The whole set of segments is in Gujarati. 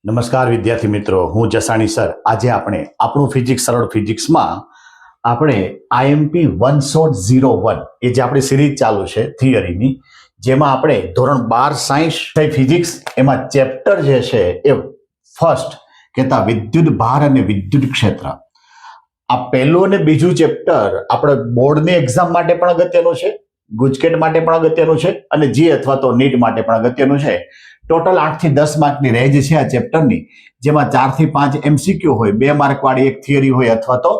નમસ્કાર વિદ્યાર્થી મિત્રો, હું જસાણી સર. આજે આપણે આપણું ફિઝિક્સ સરળ ફિઝિક્સમાં આપણે આઈએમપી 1001 એ જે આપણી સિરીઝ ચાલુ છે થિયરીની, જેમાં આપણે ધોરણ 12 સાયન્સ ફિઝિક્સ એમાં ચેપ્ટર જે છે એ ફર્સ્ટ કહેતા વિદ્યુત ભાર અને વિદ્યુત ક્ષેત્ર. આ પહેલું અને બીજું ચેપ્ટર આપણે બોર્ડની એક્ઝામ માટે પણ અગત્યનું છે, ગુજકેટ માટે પણ અગત્યનું છે અને જી અથવા તો નીટ માટે પણ અગત્યનું છે. ટોટલ 8 થી 10 માર્કની રેન્જ છે આ ચેપ્ટરની, જેમાં 4 થી 5 એમસીક્યુ હોય, 2 માર્ક વાળી એક થિયરી હોય અથવા તો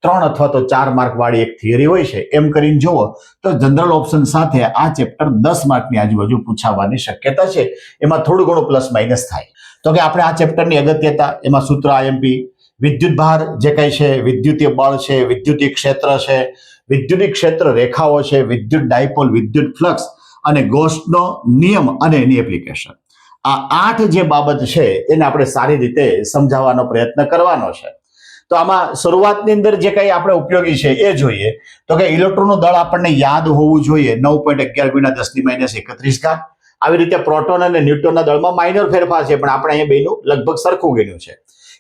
3 અથવા તો 4 માર્ક વાળી એક થિયરી હોય છે. એમ કરીને જુઓ તો જનરલ ઓપ્શન સાથે આ ચેપ્ટર 10 માર્કની આજુબાજુ પૂછાવાની શક્યતા છે. એમાં થોડું ઘણું પ્લસ માઇનસ થાય. તો કે આપણે આ ચેપ્ટરની અગત્યતા, એમાં સૂત્ર આઈએમપી, વિદ્યુત ભાર જે કઈ છે, વિદ્યુતીય બળ છે, વિદ્યુતીય ક્ષેત્ર છે, વિદ્યુતીય ક્ષેત્ર રેખાઓ છે, વિદ્યુત ડાયપોલ, વિદ્યુત ફ્લક્સ અને ગોસનો નિયમ અને એની એપ્લિકેશન. આ 8 જે બાબત છે એને આપણે સારી રીતે સમજાવવાનો પ્રયત્ન કરવાનો છે. તો આમાં શરૂઆતની અંદર જે કંઈ આપણે ઉપયોગી છે એ જોઈએ. તો કે ઇલેક્ટ્રોનનું દળ આપણને યાદ હોવું જોઈએ 9.11 × 10⁻31 ઘાત. આવી રીતે પ્રોટોન અને ન્યુટ્રોનના દળમાં માઇનર ફેરફાર છે, પણ આપણે અહીંયા બેનું લગભગ સરખું ગણ્યું છે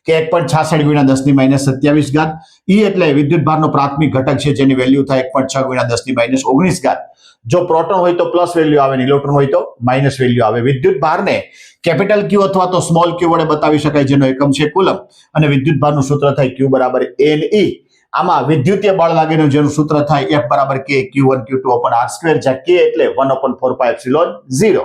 કે 1.66 × 10⁻27 ઘાત. ઈ એટલે વિદ્યુત ભારનો પ્રાથમિક ઘટક છે, જેની વેલ્યુ થાય 1.6 × 10⁻19 ઘાત. જો પ્રોટોન હોય તો પ્લસ વેલ્યુ આવે, ઇલેક્ટ્રોન હોય તો માઇનસ વેલ્યુ આવે. વિદ્યુત ભારને કેપિટલ ક્યુ અથવા તો સ્મોલ ક્યુ વડે બતાવી શકાય, જેનો એકમ છે કુલમ, અને વિદ્યુત ભારનું સૂત્ર થાય Q = NE. આમાં વિદ્યુતીય બળ લાગેનું જેનું સૂત્ર થાય F = K Q1 Q2/r², જ્યાં K એટલે 1/4πε0.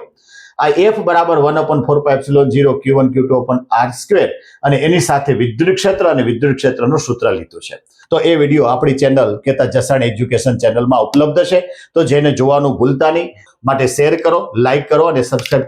આ F = 1/4πε0 Q1 Q2/r², અને એની સાથે વિદ્યુત ક્ષેત્ર અને વિદ્યુત ક્ષેત્રનું સૂત્ર લીધું છે. તો એ વિડીયો આપણી ચેનલ કહેતા જસાણી એજ્યુકેશન ચેનલમાં ઉપલબ્ધ છે. તો જેને જોવાનું ભૂલતા નહીં, માટે શેર કરો, લાઈક કરો અને સબસ્ક્રાઇબ